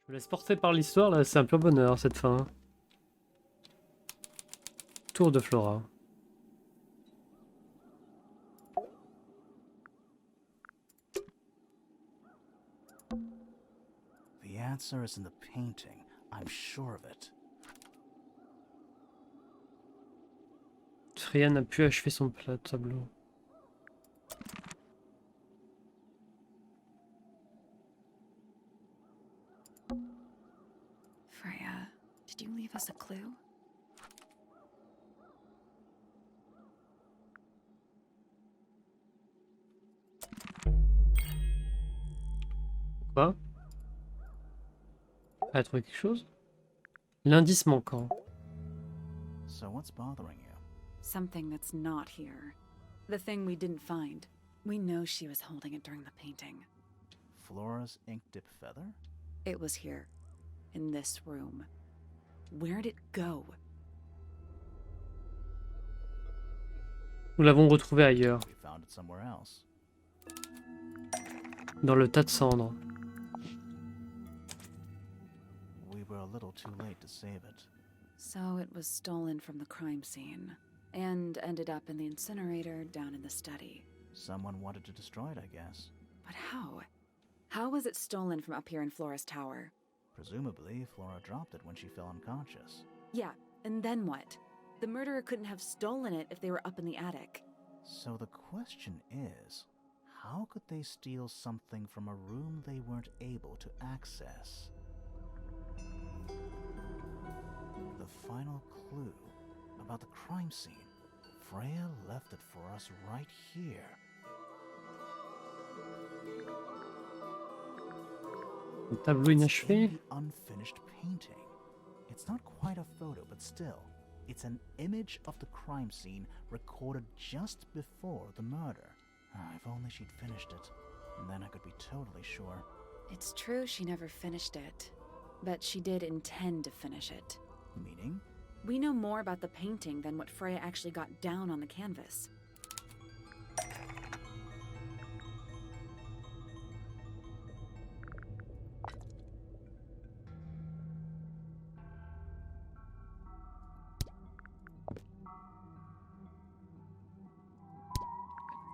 Je me laisse porter par l'histoire, là, c'est un pur bonheur cette fin. Tour de Flora. The answer is in the painting. I'm sure of it. Freya n'a pu achever son plat tableau. Freya, did you leave us a clue? Quoi? Elle a trouvé quelque chose? L'indice manquant. So what's bothering you? Something that's not here. The thing we didn't find. We know she was holding it during the painting. Flora's ink dip feather? It was here. In this room. Where'd it go? Nous l'avons retrouvé ailleurs, We found it somewhere else. dans le tas de cendres. We were a little too late to save it. So it was stolen from the crime scene. And ended up in the incinerator down in the study. Someone wanted to destroy it, I guess. But how? How was it stolen from up here in Flora's tower? Presumably, Flora dropped it when she fell unconscious. Yeah, and then what? The murderer couldn't have stolen it if they were up in the attic. So the question is, how could they steal something from a room they weren't able to access? The final clue about the crime scene. Freya left it for us right here. Un tableau It's inachevé. in the unfinished painting. It's not quite a photo, but still, it's an image of the crime scene recorded just before the murder. If only she'd finished it, and then I could be totally sure. It's true she never finished it, but she did intend to finish it. Meaning? We know more about the painting than what Freya actually got down on the canvas.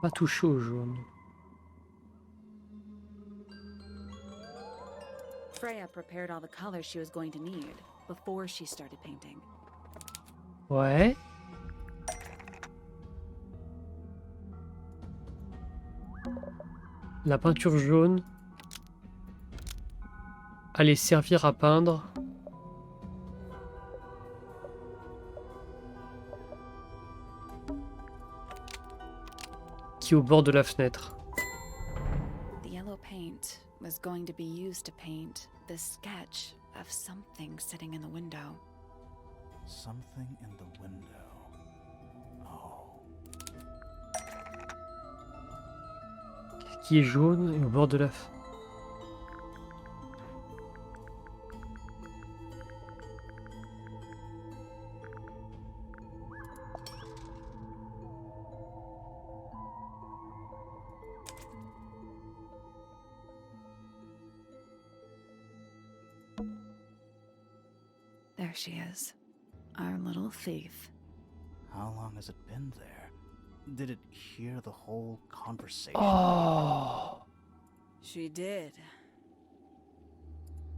Pas touché au jaune. Freya prepared all the colors she was going to need before she started painting. Ouais. La peinture jaune allait servir à peindre. Qui est au bord de la fenêtre. The yellow paint was going to be used to paint the sketch of something sitting in the window. Something in the window. Oh. Qui est jaune et au bord de la fenêtre. There she is, our little thief. How long has it been there? Did it hear the whole conversation? Oh. She did.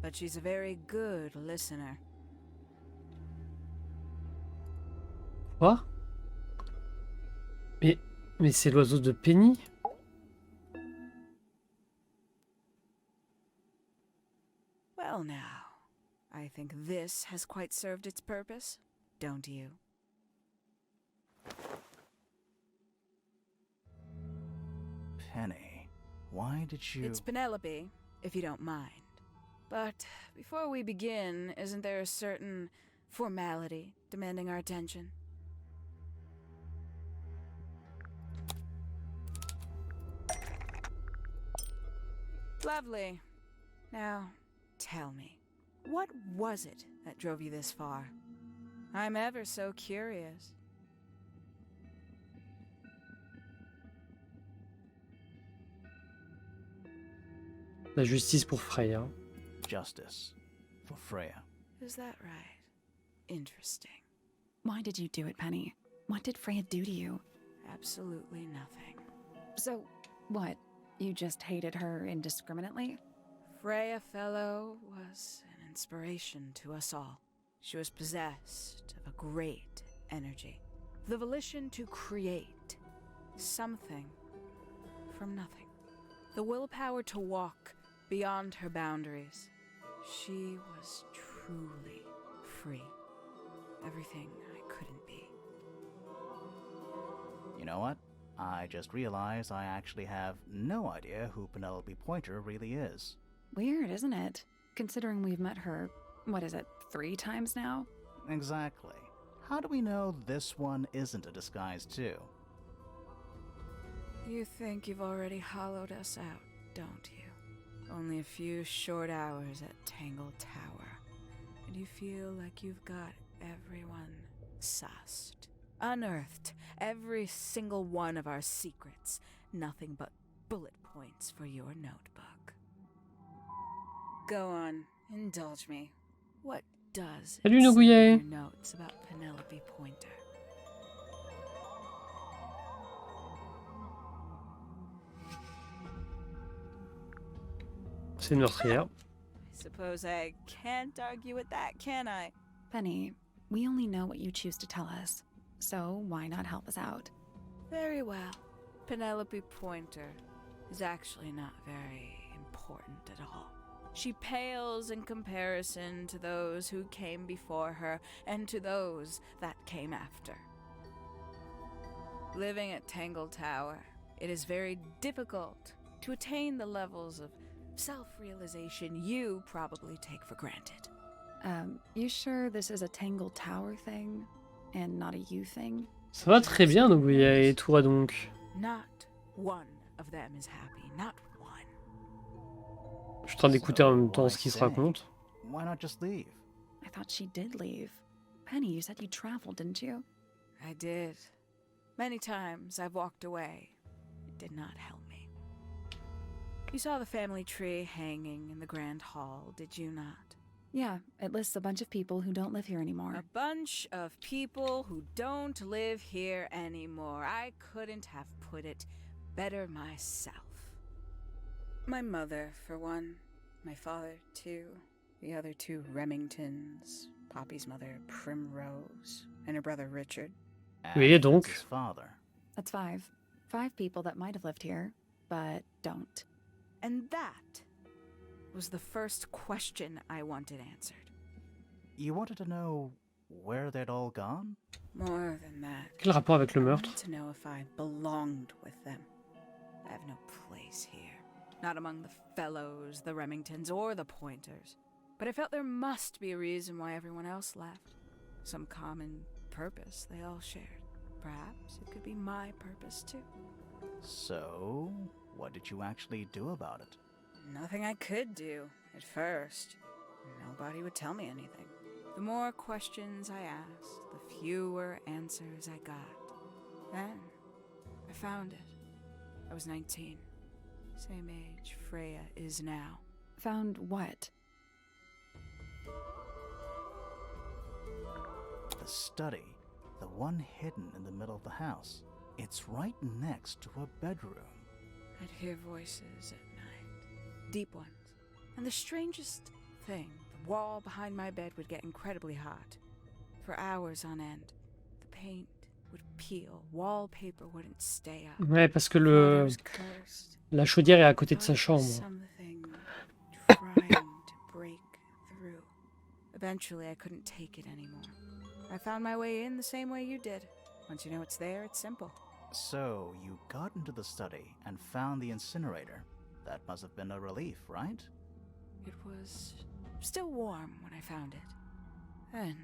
But she's a very good listener. Quoi? Mais c'est l'oiseau de Penny? Well now, I think this has quite served its purpose, don't you? Penny, why did you... It's Penelope, if you don't mind. But before we begin, isn't there a certain formality demanding our attention? Lovely. Now, tell me, what was it that drove you this far? I'm ever so curious. La justice pour Freya. Justice. for Freya. Is that right? Interesting. Why did you do it, Penny? What did Freya do to you? Absolutely nothing. So, what? You just hated her indiscriminately? Freya Fellow was an inspiration to us all. She was possessed of a great energy, the volition to create something from nothing, the willpower to walk beyond her boundaries. She was truly free. Everything I couldn't be. You know what? I just realized I actually have no idea who Penelope Pointer really is. Weird, isn't it? Considering we've met her, 3 times now? Exactly. How do we know this one isn't a disguise too? You think you've already hollowed us out, don't you? Only a few short hours at Tangle Tower, and you feel like you've got everyone sussed. Unearthed every single one of our secrets. Nothing but bullet points for your notebook. Go on, indulge me. What does it Salut, say Nogouillet. in your notes about Penelope Pointer? C'est une meurtrière. I suppose I can't argue with that, can I? Penny, we only know what you choose to tell us, so why not help us out? Very well. Penelope Pointer is actually not very important at all. She pales in comparison to those who came before her and to those that came after. Living at Tangle Tower, it is very difficult to attain the levels of self-realization you probably take for granted. You sure this is a Tangle Tower thing, and not a you thing? Ça va très bien, Nogouillet. Et toi donc? Not one of them is happy, not one. Je suis en train d'écouter en même temps ce qui se raconte. Why not just leave? I thought she did leave. Penny, you said you traveled, didn't you? I did. Many times I've walked away. It did not help me. You saw the family tree hanging in the grand hall, did you not? Yeah, it lists a bunch of people who don't live here anymore. A bunch of people who don't live here anymore. I couldn't have put it better myself. My mother, for one. My father, too. The other 2 Remingtons. Poppy's mother, Primrose. And her brother, Richard. Oui, et donc? His father. That's 5. 5 people that might have lived here, but don't. And that was the first question I wanted answered. You wanted to know where they'd all gone? More than that. Quel rapport avec le I meurtre? wanted to know if I belonged with them. I have no place here. Not among the Fellows, the Remingtons, or the Pointers. But I felt there must be a reason why everyone else left. Some common purpose they all shared. Perhaps it could be my purpose too. So, what did you actually do about it? Nothing I could do, at first. Nobody would tell me anything. The more questions I asked, the fewer answers I got. Then, I found it. I was 19. Same age Freya is now. Found what? The study. The one hidden in the middle of the house. It's right next to her bedroom. I'd hear voices at night. Deep ones. And the strangest thing, the wall behind my bed would get incredibly hot. For hours on end, the paint would peel, wallpaper wouldn't stay up. Ouais, parce que I was cursed. la chaudière est à côté de sa chambre. Something trying to break through. Eventually, I couldn't take it anymore. I found my way in the same way you did. Once you know it's there, it's simple. So, you got into the study and found the incinerator. That must have been a relief, right? It was still warm when I found it. Then,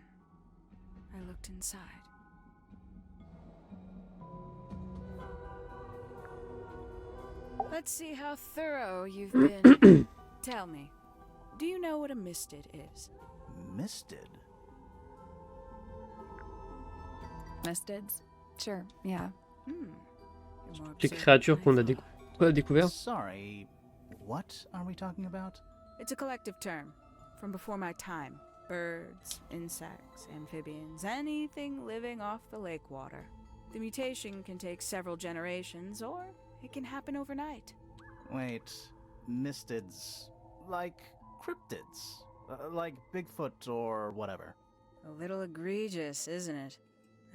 I looked inside. Let's see how thorough you've been. Tell me, do you know what a misted is? Misted? Mistids? Sure, yeah. You're more Les observant créatures than qu'on I a thought. découvertes. Sorry, what are we talking about? It's a collective term from before my time. Birds, insects, amphibians, anything living off the lake water. The mutation can take several generations, or it can happen overnight. Wait, mystids. Like cryptids. Like Bigfoot or whatever. A little egregious, isn't it?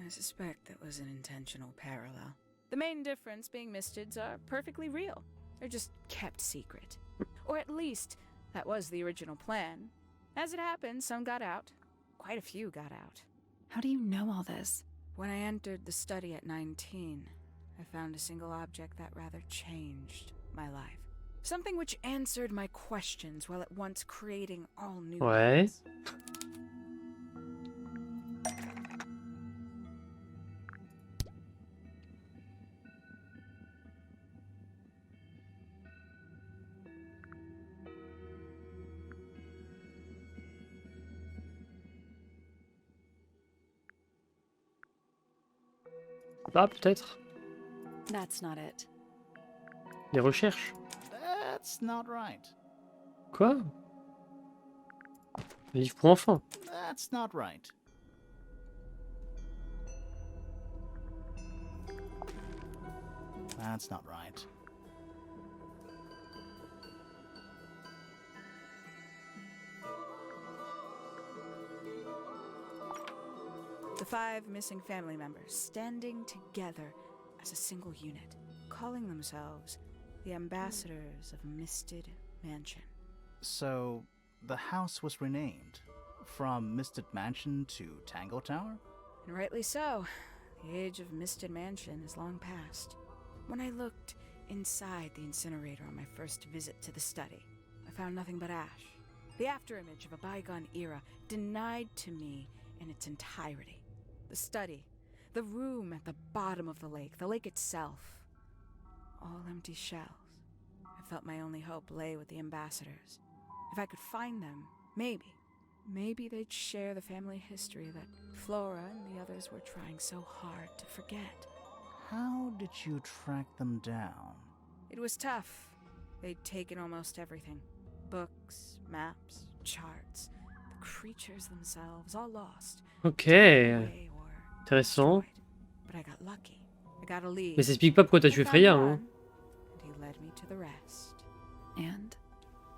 I suspect that was an intentional parallel. The main difference being mystids are perfectly real. They're just kept secret. Or at least, that was the original plan. As it happened, some got out. Quite a few got out. How do you know all this? When I entered the study at 19, I found a single object that rather changed my life. Something which answered my questions while at once creating all new Ouais. ones. Là, peut-être. That's not it. Les recherches. That's not right. Quoi? Les livres pour enfants. That's not right. That's not right. The 5 missing family members standing together as a single unit, calling themselves the ambassadors of Misted Mansion. So, the house was renamed from Misted Mansion to Tangle Tower? And rightly so. The age of Misted Mansion is long past. When I looked inside the incinerator on my first visit to the study, I found nothing but ash. The afterimage of a bygone era denied to me in its entirety. The study, the room at the bottom of the lake itself, all empty shells. I felt my only hope lay with the ambassadors. If I could find them, maybe they'd share the family history that Flora and the others were trying so hard to forget. How did you track them down? It was tough. They'd taken almost everything. Books, maps, charts, the creatures themselves, all lost. Ok. Away or Intéressant. destroyed. But I got lucky. I got a lead. Mais ça explique pas pourquoi t'as tué I found Freya, one, hein. and he led me to the rest. And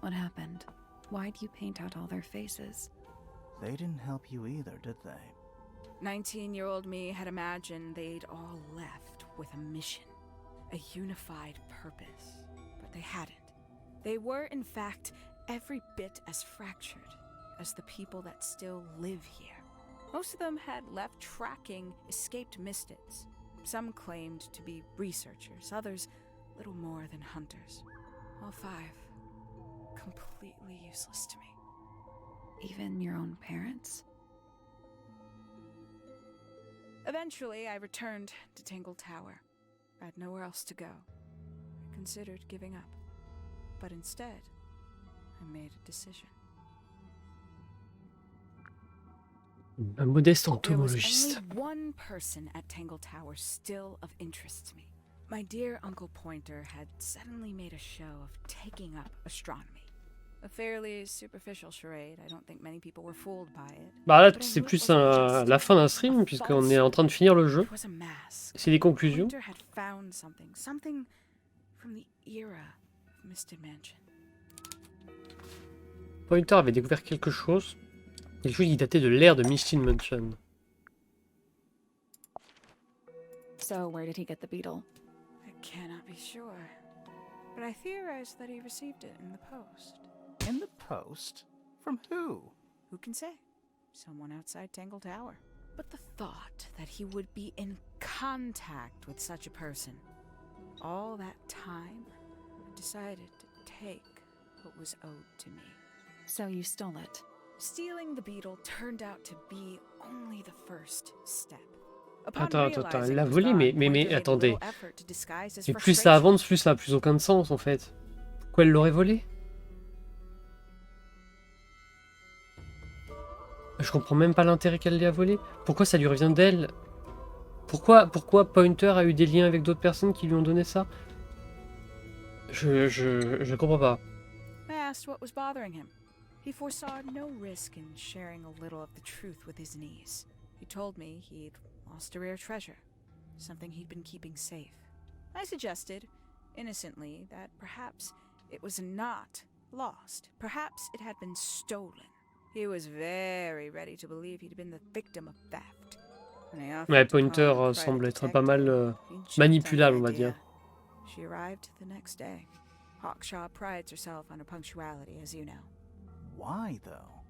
what happened? Why'd you paint out all their faces? They didn't help you either, did they? 19-year-old me had imagined they'd all left with a mission, a unified purpose, but they hadn't. They were, in fact, every bit as fractured as the people that still live here. Most of them had left tracking escaped mystids. Some claimed to be researchers, others little more than hunters. All 5 completely useless to me. Even your own parents? Eventually, I returned to Tangle Tower. I had nowhere else to go. I considered giving up. But instead, I made a decision. Un modeste There was entomologiste. only one person at Tangle Tower still of interest to me. My dear Uncle Pointer had suddenly made a show of taking up astronomy. A fairly superficial charade. I don't think many people were fooled by it. Bah là, But I c'est knew it plus wasn't just la fin d'un a stream, puisqu'on false est en train de finir le jeu. It was a mask. C'est les conclusions. Pointer had found something from the era of Misted Mansion. Pointer avait découvert quelque chose qui datait de l'ère de Misted Mansion. So where did he get the beetle? I cannot be sure, but I theorize that he received it in the post. In the post? From who? Who can say? Someone outside Tangle Tower. But the thought that he would be in contact with such a person, all that time, I decided to take what was owed to me. So you stole it. Stealing the beetle turned out to be only the first step. Attends, elle l'a volé, mais attendez. Mais plus ça avance, plus ça a plus aucun sens en fait. Pourquoi elle l'aurait volé? Je comprends même pas l'intérêt qu'elle l'ait volé. Pourquoi ça lui revient d'elle? Pourquoi Pointer a eu des liens avec d'autres personnes qui lui ont donné ça? Je comprends pas. I asked what was bothering him. He foresaw no risk in sharing a little of the truth with his niece. He told me he'd lost a rare treasure, something he'd been keeping safe. I suggested, innocently, that perhaps it was not lost. Perhaps it had been stolen. He was very ready to believe he'd been the victim of theft. When I offered Ouais, to call Pointer a private semble être pas mal detective, he jumped on the manipulable, on va idea. dire. She arrived the next day. Hawkshaw prides herself on her punctuality, as you know. Why, though?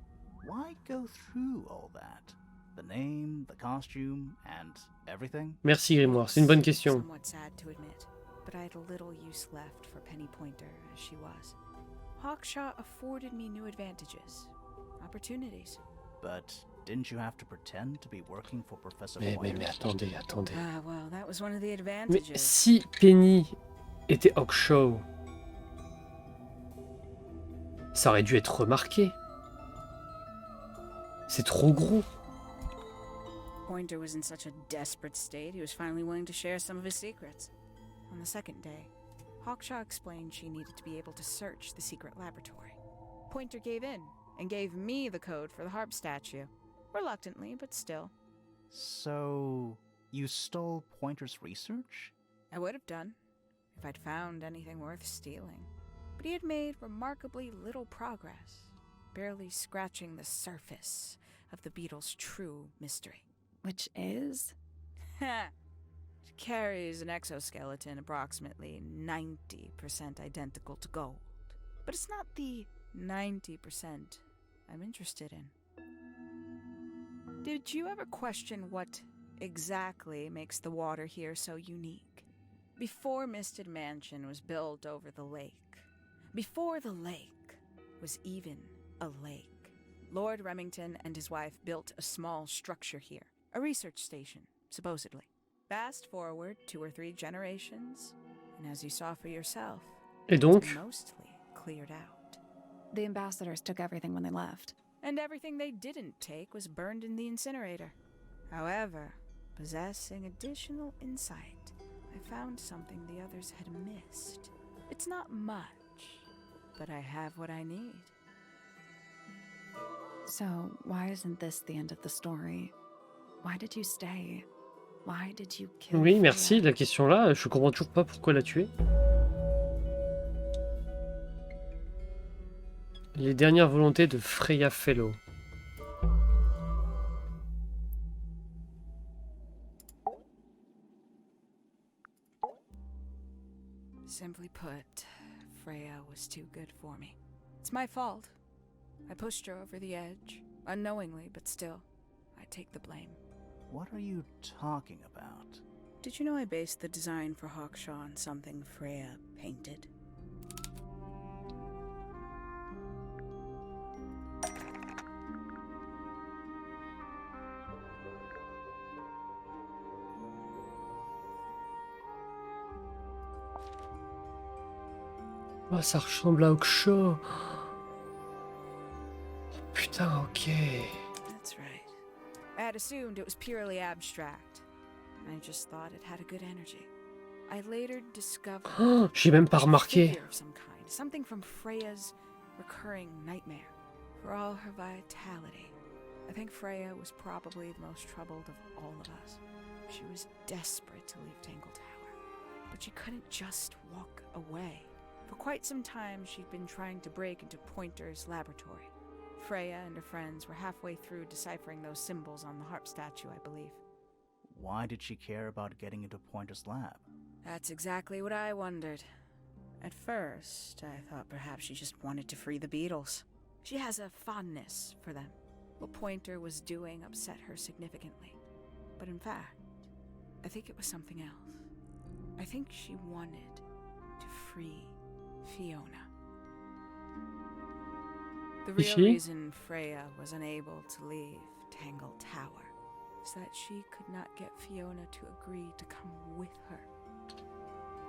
Why go through all that? The name, the costume, and everything? Merci Grimoire, c'est une bonne question. Somewhat sad to admit, but I had little use left for Penny Pointer as she was. Hawkshaw afforded me new advantages, opportunities. But didn't you have to pretend to be working for Professor Mais Pointer? attendez. Ah, well, that was one of the Mais advantages. si Penny était Hawkshaw, ça aurait dû être remarqué. C'est trop gros. Pointer was in such a desperate state, he was finally willing to share some of his secrets. On the second day, Hawkshaw explained she needed to be able to search the secret laboratory. Pointer gave in and gave me the code for the harp statue. Reluctantly, but still. So, you stole Pointer's research? I would have done, if I'd found anything worth stealing. But he had made remarkably little progress, barely scratching the surface of the beetle's true mystery. Which is? It carries an exoskeleton approximately 90% identical to gold. But it's not the 90% I'm interested in. Did you ever question what exactly makes the water here so unique? Before Misted Mansion was built over the lake, before the lake was even a lake, Lord Remington and his wife built a small structure here, a research station, supposedly. Fast forward 2 or 3 generations, and as you saw for yourself, Et donc, it's mostly cleared out. The ambassadors took everything when they left. And everything they didn't take was burned in the incinerator. However, possessing additional insight, I found something the others had missed. It's not much, but I have what I need. So, why isn't this the end of the story? Why did you stay? Why did you kill oui, merci. Freya? La question là, je comprends toujours pas pourquoi la tuer. Les dernières volontés de Freya Fellow. Simply put, Freya was too good for me. It's my fault. I pushed her over the edge, unknowingly, but still, I take the blame. What are you talking about? Did you know I based the design for Hawkshaw on something Freya painted? Oh, ça ressemble à Hawkshaw. Oh, putain, ok. That's right. I had assumed it was purely abstract. I just thought it had a good energy. I later discovered Oh, j'ai même pas a remarqué. figure of some kind, something from Freya's recurring nightmare. For all her vitality, I think Freya was probably the most troubled of all of us. She was desperate to leave Tangle Tower, but she couldn't just walk away. For quite some time, she'd been trying to break into Pointer's laboratory. Freya and her friends were halfway through deciphering those symbols on the harp statue, I believe. Why did she care about getting into Pointer's lab? That's exactly what I wondered. At first, I thought perhaps she just wanted to free the beetles. She has a fondness for them. What Pointer was doing upset her significantly. But in fact, I think it was something else. I think she wanted to free Fiona. The real She? reason Freya was unable to leave Tangle Tower is that she could not get Fiona to agree to come with her.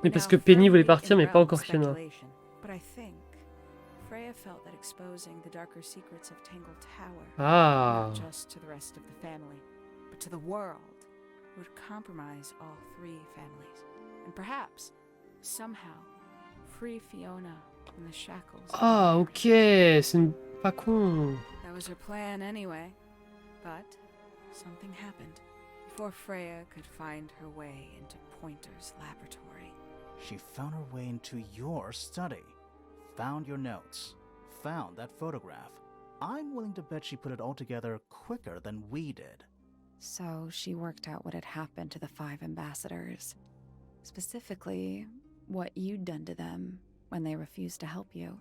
Mais parce Now, que Penny voulait firmly partir, in mais the pas realm of encore Fiona. speculation, but I think Freya felt that exposing the darker secrets of Tangle Tower, Ah. not just to the rest of the family, but to the world, would compromise all 3 families, and perhaps, somehow, free Fiona from the shackles. of Ah, the ok. C'est une... Pas con. That was her plan anyway. But something happened before Freya could find her way into Pointer's laboratory. She found her way into your study, found your notes, found that photograph. I'm willing to bet she put it all together quicker than we did. So she worked out what had happened to the 5 ambassadors. Specifically, what you'd done to them when they refused to help you.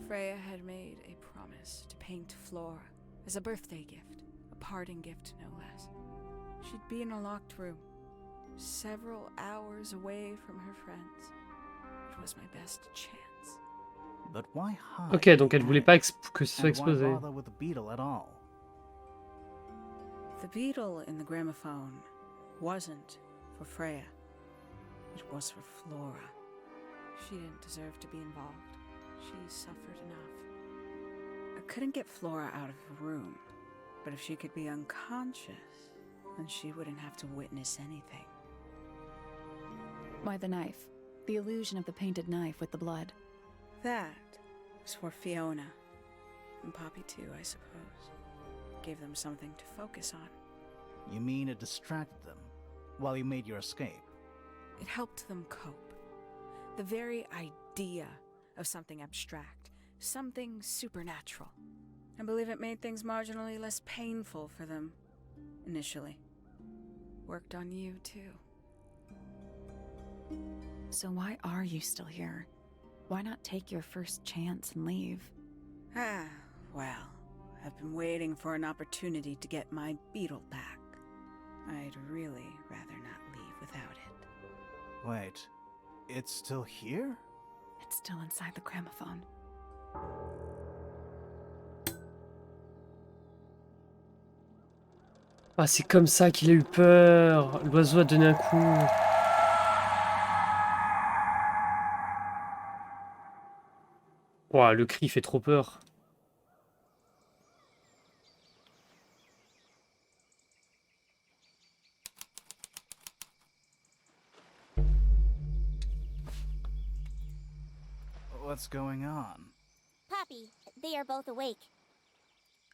Freya had made a promise to paint Flora as a birthday gift, a parting gift no less. She'd be in a locked room, several hours away from her friends. It was my best chance. But why hide? Ok, donc elle voulait pas que ce soit And why exposé. bother with the beetle at all? The beetle in the gramophone wasn't for Freya. It was for Flora. She didn't deserve to be involved. She suffered enough. I couldn't get Flora out of her room, but if she could be unconscious, then she wouldn't have to witness anything. Why the knife? The illusion of the painted knife with the blood. That was for Fiona. And Poppy too, I suppose. Gave them something to focus on. You mean it distracted them while you made your escape? It helped them cope. The very idea of something abstract, something supernatural. I believe it made things marginally less painful for them, initially. Worked on you, too. So why are you still here? Why not take your first chance and leave? Ah, well, I've been waiting for an opportunity to get my beetle back. I'd really rather not leave without it. Wait, it's still here? It's still inside the gramophone. Ah, c'est comme ça qu'il a eu peur. L'oiseau a donné un coup. Ouah, le cri fait trop peur. What's going on? Poppy, they are both awake.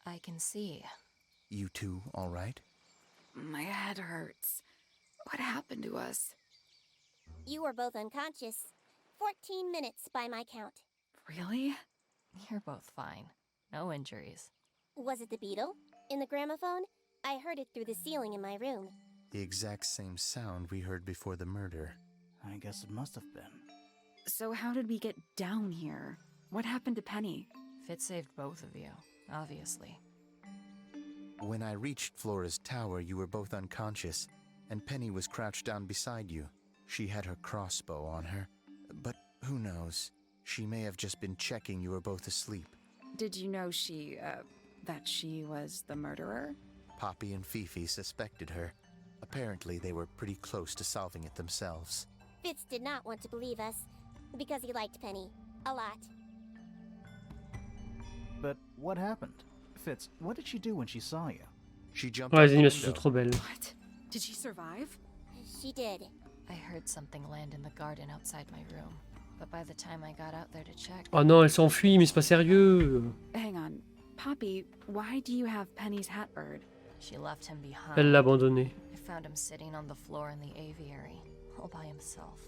I can see. You two all right? My head hurts. What happened to us? You were both unconscious. 14 minutes by my count. Really? You're both fine. No injuries. Was it the beetle? In the gramophone? I heard it through the ceiling in my room. The exact same sound we heard before the murder. I guess it must have been. So how did we get down here? What happened to Penny? Fit saved both of you, obviously. When I reached Flora's tower, you were both unconscious, and Penny was crouched down beside you. She had her crossbow on her, but who knows? She may have just been checking you were both asleep. Did you know that she was the murderer? Poppy and Fifi suspected her. Apparently, they were pretty close to solving it themselves. Fitz did not want to believe us, because he liked Penny. A lot. But what happened? Fitz, what did she do when she saw you? She jumped Ouais, out les the animations sont window. trop belles. What? Did she survive? She did. I heard something land in the garden outside my room, but by the time I got out there to check, Oh non, elle s'enfuit, mais c'est pas sérieux. Hang on. Poppy, why do you have Penny's hat bird? she left him behind. Elle l'a abandonné. I found him sitting on the floor in the aviary, all by himself.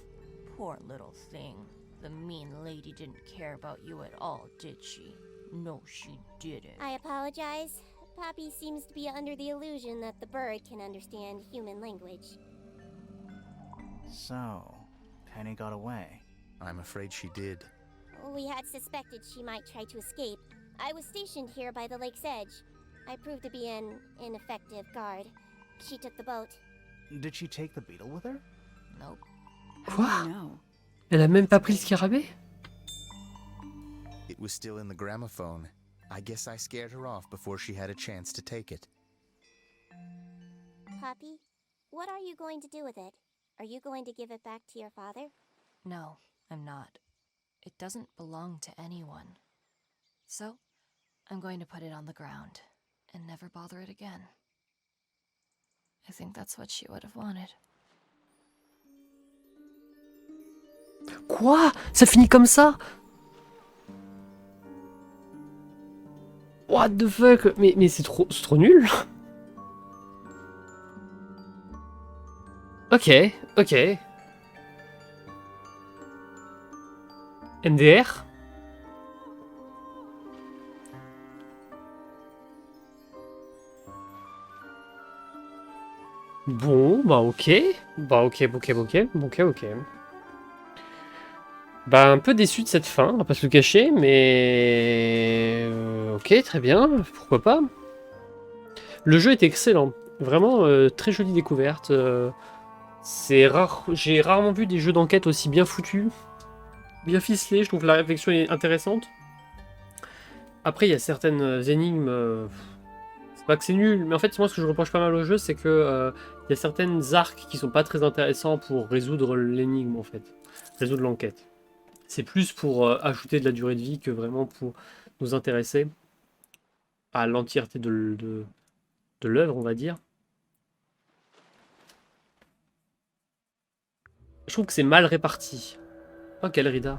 Poor little thing. The mean lady didn't care about you at all, did she? No, she didn't. I apologize. Poppy seems to be under the illusion that the bird can understand human language. So, Penny got away. I'm afraid she did. We had suspected she might try to escape. I was stationed here by the lake's edge. I proved to be an ineffective guard. She took the boat. Did she take the beetle with her? Nope. How Quoi? do you know? Elle a même pas pris le scarabée? It was still in the gramophone. I guess I scared her off before she had a chance to take it. Poppy, what are you going to do with it? Are you going to give it back to your father? No, I'm not. It doesn't belong to anyone. So, I'm going to put it on the ground and never bother it again. I think that's what she would have wanted. Quoi? Ça finit comme ça? What the fuck? Mais c'est trop nul. Ok, ok. MDR? Bon, bah ok. Bah ok. Bah un peu déçu de cette fin, on va pas se le cacher, mais... ok, très bien, pourquoi pas. Le jeu est excellent, vraiment très jolie découverte. C'est rare, j'ai rarement vu des jeux d'enquête aussi bien foutus, bien ficelés, je trouve la réflexion est intéressante. Après, il y a certaines énigmes, c'est pas que c'est nul, mais en fait, moi, ce que je reproche pas mal au jeu, c'est que il y a certaines arcs qui sont pas très intéressants pour résoudre l'énigme, en fait, résoudre l'enquête. C'est plus pour ajouter de la durée de vie que vraiment pour nous intéresser à l'entièreté de l'œuvre, on va dire. Je trouve que c'est mal réparti. Oh, quel ridard.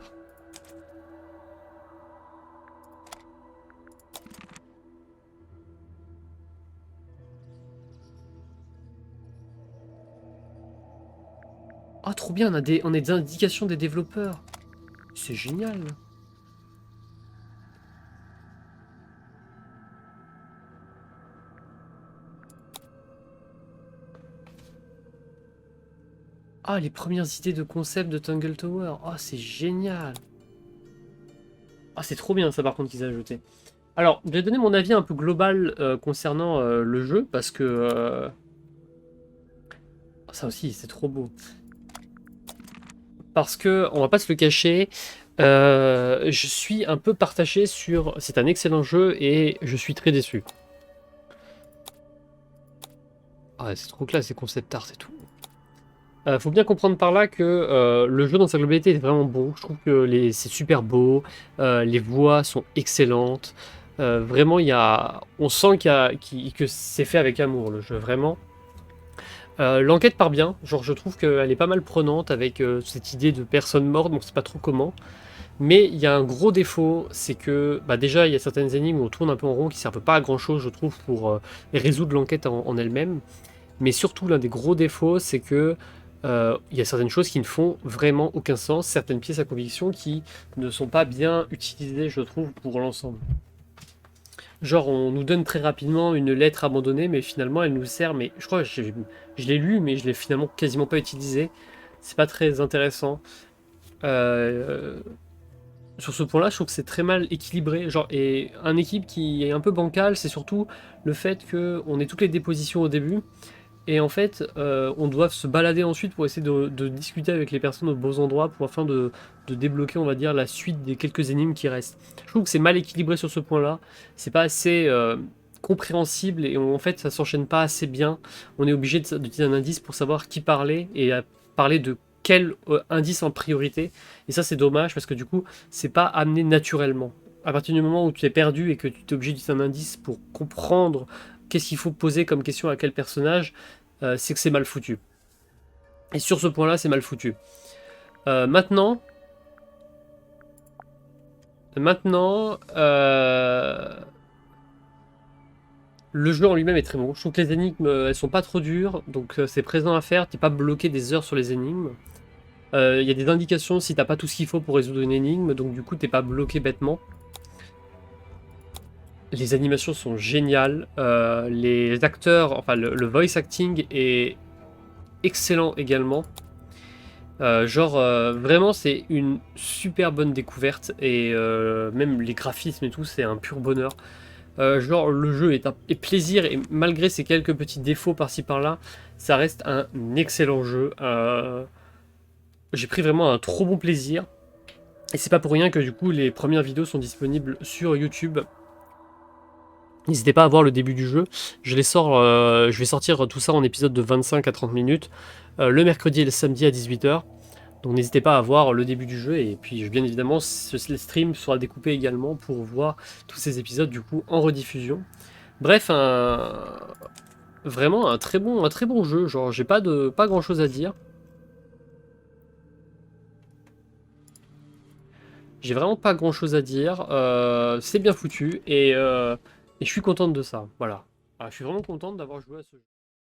Oh, trop bien, on a des indications des développeurs. C'est génial. Ah, les premières idées de concept de Tangle Tower. Oh, c'est génial. Ah, c'est trop bien ça par contre qu'ils aient ajouté. Alors, je vais donner mon avis un peu global concernant le jeu parce que ça aussi, c'est trop beau. Parce que, on va pas se le cacher, je suis un peu partagé sur... C'est un excellent jeu et je suis très déçu. Ah, c'est trop classe, ces concept art et tout. Faut bien comprendre par là que le jeu dans sa globalité est vraiment bon. Je trouve que c'est super beau, les voix sont excellentes. Vraiment, on sent que c'est fait avec amour le jeu, vraiment. L'enquête part bien, genre je trouve qu'elle est pas mal prenante avec cette idée de personne morte, donc c'est pas trop comment. Mais il y a un gros défaut, c'est que bah déjà il y a certaines énigmes où on tourne un peu en rond qui servent pas à grand chose je trouve pour résoudre l'enquête en elle-même. Mais surtout l'un des gros défauts c'est que il y a certaines choses qui ne font vraiment aucun sens, certaines pièces à conviction qui ne sont pas bien utilisées je trouve pour l'ensemble. Genre, on nous donne très rapidement une lettre abandonnée, mais finalement, elle nous sert. Mais je crois que je l'ai lu, mais je l'ai finalement quasiment pas utilisé. C'est pas très intéressant. Euh, sur ce point-là, je trouve que c'est très mal équilibré. Genre, et une équipe qui est un peu bancale, c'est surtout le fait qu'on ait toutes les dépositions au début. Et en fait, on doit se balader ensuite pour essayer de discuter avec les personnes aux beaux endroits pour afin de débloquer, on va dire, la suite des quelques énigmes qui restent. Je trouve que c'est mal équilibré sur ce point-là. C'est pas assez compréhensible et en fait, ça s'enchaîne pas assez bien. On est obligé d'utiliser un indice pour savoir qui parler et parler de quel indice en priorité. Et ça, c'est dommage parce que du coup, c'est pas amené naturellement. À partir du moment où tu es perdu et que tu es obligé d'utiliser un indice pour comprendre qu'est-ce qu'il faut poser comme question à quel personnage, c'est que c'est mal foutu. Et sur ce point-là, c'est mal foutu. Maintenant, le jeu en lui-même est très bon. Je trouve que les énigmes, elles sont pas trop dures, donc c'est présent à faire. T'es pas bloqué des heures sur les énigmes. Il y a des indications si t'as pas tout ce qu'il faut pour résoudre une énigme, donc du coup t'es pas bloqué bêtement. Les animations sont géniales, les acteurs, enfin le voice acting est excellent également. Vraiment c'est une super bonne découverte et même les graphismes et tout c'est un pur bonheur. Le jeu est plaisir et malgré ses quelques petits défauts par-ci par-là, ça reste un excellent jeu. J'ai pris vraiment un trop bon plaisir et c'est pas pour rien que du coup les premières vidéos sont disponibles sur YouTube. N'hésitez pas à voir le début du jeu. Je vais sortir tout ça en épisode de 25 à 30 minutes le mercredi et le samedi à 18h. Donc n'hésitez pas à voir le début du jeu et puis bien évidemment ce stream sera découpé également pour voir tous ces épisodes du coup en rediffusion. Bref, vraiment un très bon jeu. Genre j'ai pas grand chose à dire. J'ai vraiment pas grand chose à dire. C'est bien foutu et Et je suis contente de ça, voilà. Je suis vraiment contente d'avoir joué à ce jeu.